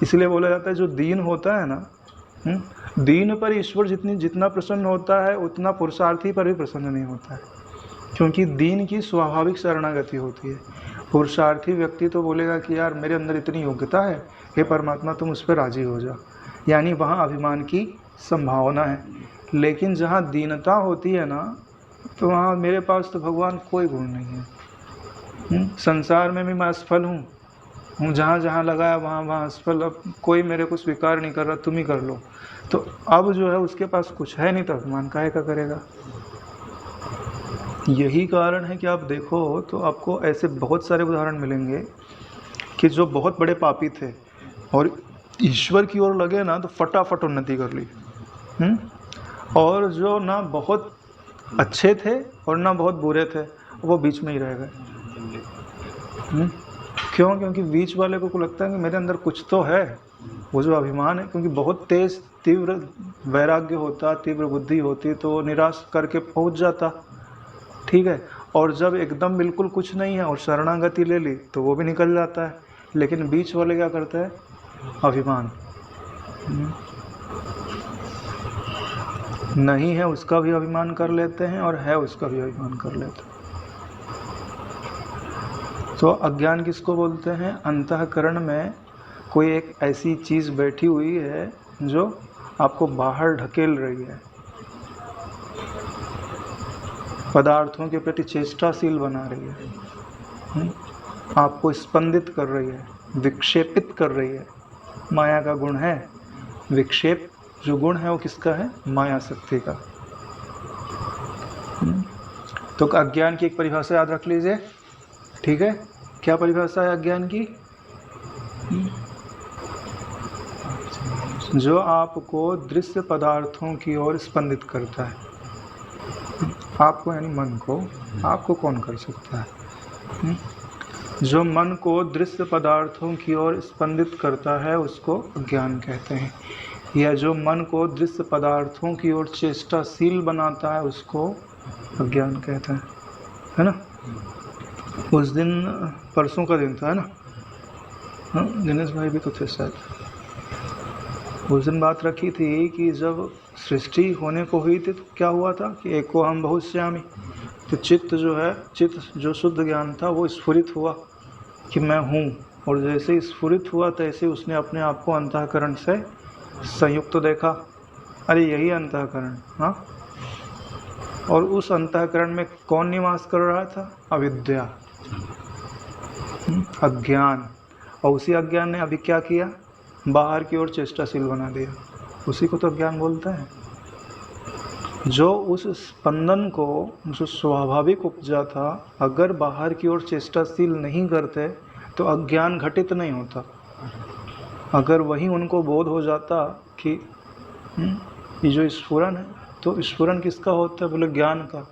इसलिए बोला जाता है जो दीन होता है ना, दीन पर ईश्वर जितना प्रसन्न होता है उतना पुरुषार्थी पर भी प्रसन्न नहीं होता है, क्योंकि दीन की स्वाभाविक शरणागति होती है। पुरुषार्थी व्यक्ति तो बोलेगा कि यार मेरे अंदर इतनी योग्यता है, हे परमात्मा तुम उस पर राजी हो जा, यानी वहाँ अभिमान की संभावना है। लेकिन जहाँ दीनता होती है ना, तो वहाँ मेरे पास तो भगवान कोई गुण नहीं है, संसार में भी मैं असफल हूँ, जहाँ जहाँ लगाया वहाँ वहाँ असफल, अब कोई मेरे को स्वीकार नहीं कर रहा, तुम ही कर लो। तो अब जो है उसके पास कुछ है नहीं, तो अभिमान काहे का करेगा। यही कारण है कि आप देखो तो आपको ऐसे बहुत सारे उदाहरण मिलेंगे कि जो बहुत बड़े पापी थे और ईश्वर की ओर लगे ना तो फटाफट उन्नति कर ली, और जो ना बहुत अच्छे थे और ना बहुत बुरे थे, वो बीच में ही रह गए। क्यों? क्योंकि बीच वाले को लगता है कि मेरे अंदर कुछ तो है, वो जो अभिमान है, क्योंकि बहुत तेज तीव्र वैराग्य होता, तीव्र बुद्धि होती तो निराश करके पहुंच जाता, ठीक है। और जब एकदम बिल्कुल कुछ नहीं है और शरणागति ले ली तो वो भी निकल जाता है। लेकिन बीच वाले क्या करते हैं? अभिमान। नहीं है उसका भी अभिमान कर लेते हैं और है उसका भी अभिमान कर लेते हैं। तो अज्ञान किसको बोलते हैं? अंतःकरण में कोई एक ऐसी चीज़ बैठी हुई है जो आपको बाहर ढकेल रही है, पदार्थों के प्रति चेष्टाशील बना रही है, आपको स्पंदित कर रही है, विक्षेपित कर रही है। माया का गुण है विक्षेप। जो गुण है वो किसका है? माया शक्ति का। तो अज्ञान की एक परिभाषा याद रख लीजिए, ठीक है। क्या परिभाषा है अज्ञान की? जो आपको दृश्य पदार्थों की ओर स्पंदित करता है। आपको यानी मन को, आपको कौन कर सकता है? जो मन को दृश्य पदार्थों की ओर स्पंदित करता है उसको अज्ञान कहते हैं। या जो मन को दृश्य पदार्थों की ओर चेष्टाशील बनाता है उसको अज्ञान कहते हैं, है ना। उस दिन परसों का दिन था, है ना। हाँ, दिनेश भाई भी तो थे शायद। उस दिन बात रखी थी कि जब सृष्टि होने को हुई थी तो क्या हुआ था कि एको हम बहुश्यामी। तो चित्त जो है, चित्त जो शुद्ध ज्ञान था वो स्फुरित हुआ कि मैं हूँ, और जैसे ही स्फुरित हुआ तैसे उसने अपने आप को अंतःकरण से संयुक्त देखा। अरे यही अंतःकरण, हाँ। और उस अंतःकरण में कौन निवास कर रहा था? अविद्या, अज्ञान। और उसी अज्ञान ने अभी क्या किया? बाहर की ओर चेष्टाशील बना दिया। उसी को तो अज्ञान बोलते हैं। जो उस स्पंदन को, जो स्वाभाविक उपजा था, अगर बाहर की ओर चेष्टाशील नहीं करते तो अज्ञान घटित नहीं होता। अगर वहीं उनको बोध हो जाता कि ये जो स्फुरन है, तो स्फुरन किसका होता है? बोले ज्ञान का।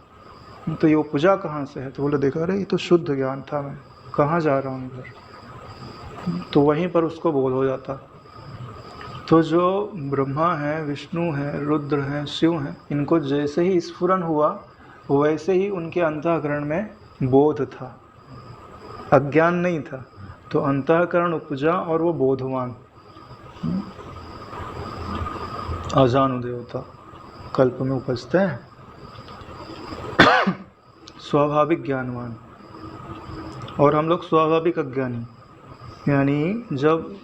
तो ये उपजा कहाँ से है? तो बोले देखा रे, ये तो शुद्ध ज्ञान था, मैं कहाँ जा रहा हूँ इधर। तो वहीं पर उसको बोध हो जाता। तो जो ब्रह्मा है, विष्णु है, रुद्र है, शिव है, इनको जैसे ही स्फुरन हुआ वैसे ही उनके अंतःकरण में बोध था, अज्ञान नहीं था। तो अंतःकरण उपजा और वो बोधवान, अजानु देवता कल्प में उपजते हैं, स्वाभाविक ज्ञानवान। और हम लोग स्वाभाविक अज्ञानी। यानी जब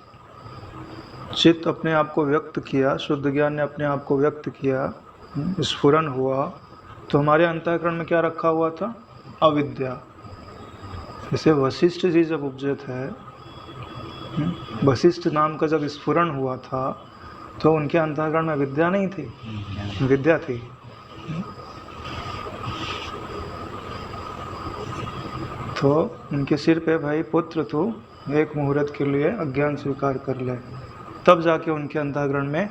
चित्त अपने आप को व्यक्त किया, शुद्ध ज्ञान ने अपने आप को व्यक्त किया, स्फुरन हुआ, तो हमारे अंतःकरण में क्या रखा हुआ था? अविद्या। जैसे वशिष्ठ जी जब उपजे थे, वशिष्ठ नाम का जब स्फुरन हुआ था तो उनके अंतःकरण में विद्या नहीं थी, विद्या थी। तो उनके सिर पे, भाई पुत्र तू एक मुहूर्त के लिए अज्ञान स्वीकार कर ले। तब जाके उनके अंतःकरण में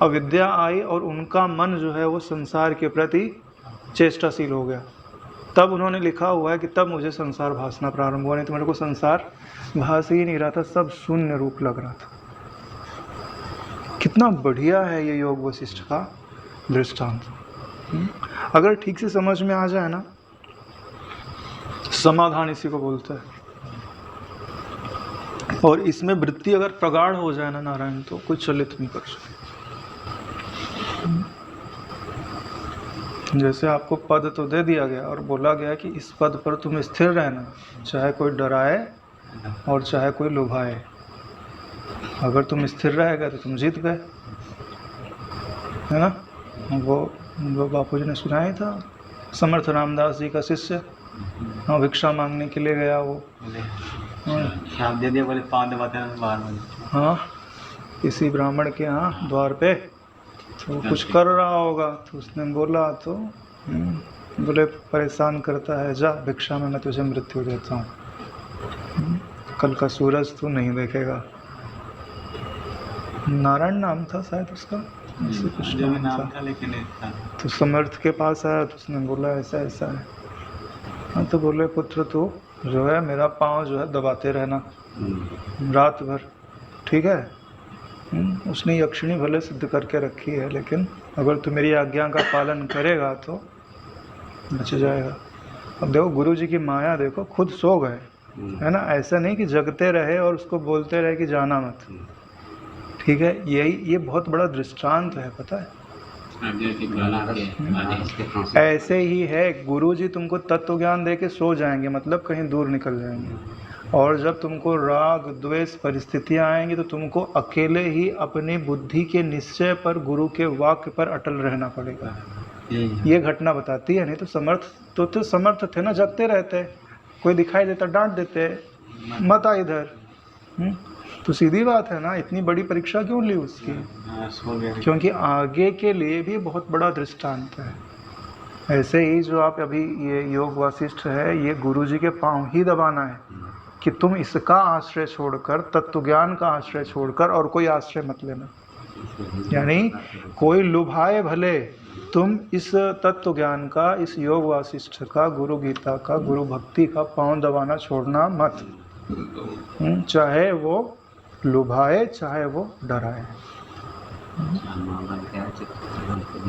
अविद्या आई और उनका मन जो है वो संसार के प्रति चेष्टाशील हो गया। तब उन्होंने लिखा हुआ है कि तब मुझे संसार भासना प्रारंभ हुआ, नहीं तो मेरे को संसार भास ही नहीं रहा था, सब शून्य रूप लग रहा था। कितना बढ़िया है ये योग वशिष्ठ का दृष्टांत। अगर ठीक से समझ में आ जाए ना, समाधान इसी को बोलते हैं। और इसमें वृत्ति अगर प्रगाढ़ हो जाए ना नारायण, तो कुछ चलित नहीं कर सकते। जैसे आपको पद तो दे दिया गया और बोला गया कि इस पद पर तुम स्थिर रहना, चाहे कोई डराए और चाहे कोई लुभाए। अगर तुम स्थिर रहेगा तो तुम जीत गए, है ना। वो बापू जी ने सुनाया था, समर्थ रामदास जी का शिष्य, हाँ, भिक्षा मांगने के लिए गया वो, दे दिया, बोले 5 दबाते हैं बाहर में। हाँ, किसी ब्राह्मण के यहाँ द्वार पे, तो कुछ कर रहा होगा, तो उसने बोला, तो बोले परेशान करता है, जा भिक्षा में, मैं तुझे मृत्यु देता हूँ, कल का सूरज तू नहीं देखेगा। नारायण नाम था शायद उसका, ऐसे कुछ जो भी नाम था, लेकिन तो समर्थ के पास आया, तो उसने बोला ऐसा ऐसा है। हाँ, तो बोले पुत्र तू जो है मेरा पाँव जो है दबाते रहना रात भर, ठीक है। उसने यक्षिणी भले सिद्ध करके रखी है, लेकिन अगर तू मेरी आज्ञा का पालन करेगा तो बच जाएगा। अब देखो गुरु जी की माया देखो, खुद सो गए, है ना, ऐसा नहीं कि जगते रहे और उसको बोलते रहे कि जाना मत। ठीक है, ये बहुत बड़ा दृष्टांत है, पता है। ऐसे ही है, गुरु जी तुमको तत्व ज्ञान दे के सो जाएंगे, मतलब कहीं दूर निकल जाएंगे, और जब तुमको राग द्वेष परिस्थितियां आएंगी तो तुमको अकेले ही अपनी बुद्धि के निश्चय पर, गुरु के वाक्य पर अटल रहना पड़ेगा। ये घटना बताती है। नहीं तो समर्थ थे ना, जगते रहते, कोई दिखाई देता डांट देते, मत आ इधर। तो सीधी बात है ना, इतनी बड़ी परीक्षा क्यों ली उसकी? क्योंकि आगे के लिए भी बहुत बड़ा दृष्टांत है। ऐसे ही जो आप अभी ये योग वासिष्ठ है, ये गुरु जी के पांव ही दबाना है कि तुम इसका आश्रय छोड़कर, तत्व ज्ञान का आश्रय छोड़कर और कोई आश्रय मत लेना। यानी कोई लुभाए भले, तुम इस तत्व ज्ञान का, इस योग वासिष्ठ का, गुरु गीता का, गुरु भक्ति का पांव दबाना छोड़ना मत। चाहे वो लुभाए, चाहे वो डराए।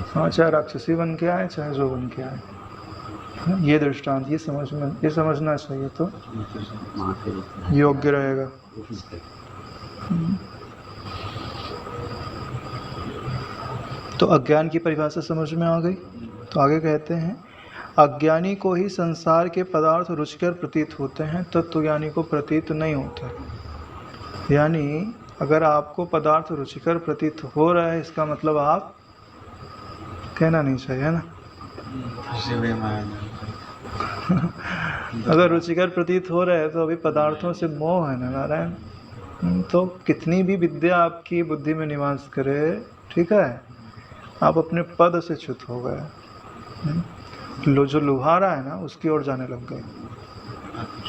हाँ, चाहे राक्षसी बन के आए, चाहे जो बन के आए। ये दृष्टांत, ये समझना चाहिए तो योग्य रहेगा। तो अज्ञान की परिभाषा समझ में आ गई। तो आगे कहते हैं, अज्ञानी को ही संसार के पदार्थ रुचिकर प्रतीत होते हैं, तत्वज्ञानी को प्रतीत नहीं होते। यानी अगर आपको पदार्थ रुचिकर प्रतीत हो रहा है, इसका मतलब आप कहना नहीं चाहिए, है ना। अगर रुचिकर प्रतीत हो रहा है तो अभी पदार्थों से मोह है ना नारायण। तो कितनी भी विद्या आपकी बुद्धि में निवास करे, ठीक है, आप अपने पद से च्युत हो गए। जो लुभा रहा है ना, उसकी ओर जाने लग गए।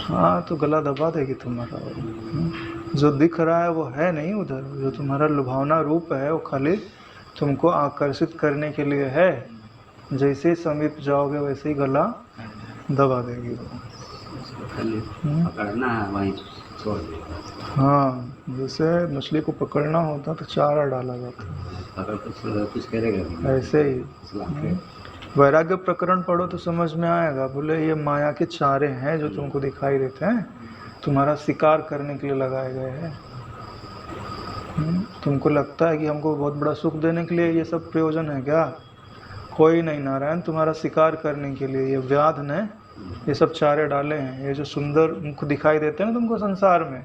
हाँ, तो गला दबा देगी तुम्हारा। जो दिख रहा है वो है नहीं उधर, जो तुम्हारा लुभावना रूप है वो खाली तुमको आकर्षित करने के लिए है। जैसे ही समीप जाओगे वैसे ही गला दबा देगी वो। पकड़ना है वहीं छोड़ दे। हाँ, जैसे मछली को पकड़ना होता तो चारा डाला जाता, कुछ करेगा ऐसे ही। वैराग्य प्रकरण पढ़ो तो समझ में आएगा। बोले ये माया के चारे हैं जो तुमको दिखाई देते हैं, तुम्हारा शिकार करने के लिए लगाए गए हैं। तुमको लगता है कि हमको बहुत बड़ा सुख देने के लिए ये सब प्रयोजन है क्या? कोई नहीं नारायण, तुम्हारा शिकार करने के लिए ये व्याध ने ये सब चारे डाले हैं। ये जो सुंदर मुख दिखाई देते हैं ना तुमको संसार में,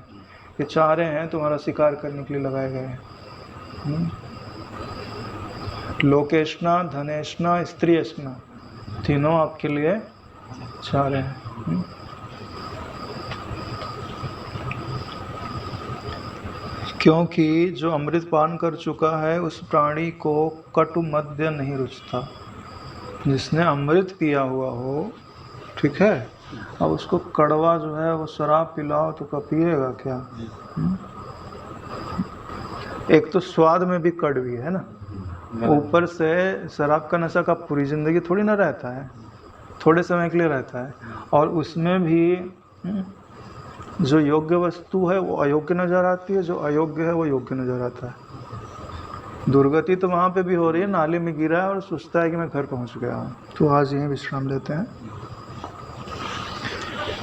ये चारे हैं तुम्हारा शिकार करने के लिए लगाए गए हैं। लोकेशना, धनेशना, स्त्रीशना, तीनों आपके लिए चारे हैं। क्योंकि जो अमृत पान कर चुका है उस प्राणी को कटु मद्य नहीं रुचता। जिसने अमृत पिया हुआ हो, ठीक है, अब उसको कड़वा जो है वो शराब पिलाओ तो कब पिएगा क्या? एक तो स्वाद में भी कड़वी है ना, ऊपर से शराब का नशा का पूरी ज़िंदगी थोड़ी ना रहता है, थोड़े समय के लिए रहता है। और उसमें भी जो योग्य वस्तु है वो अयोग्य नज़र आती है, जो अयोग्य है वो योग्य नज़र आता है। दुर्गति तो वहाँ पे भी हो रही है, नाले में गिरा है और सोचता है कि मैं घर पहुँच गया हूँ। तो आज यहीं विश्राम लेते हैं।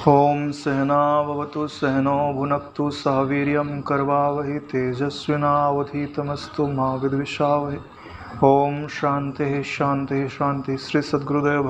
ओम सहनावतु सहनो भुनक्तु सह वीर्यं करवावहि तेजस्विनावधीतमस्तु मा विद्विषावहि। ओम शांति शांति शांति। श्री सद्गुरुदेव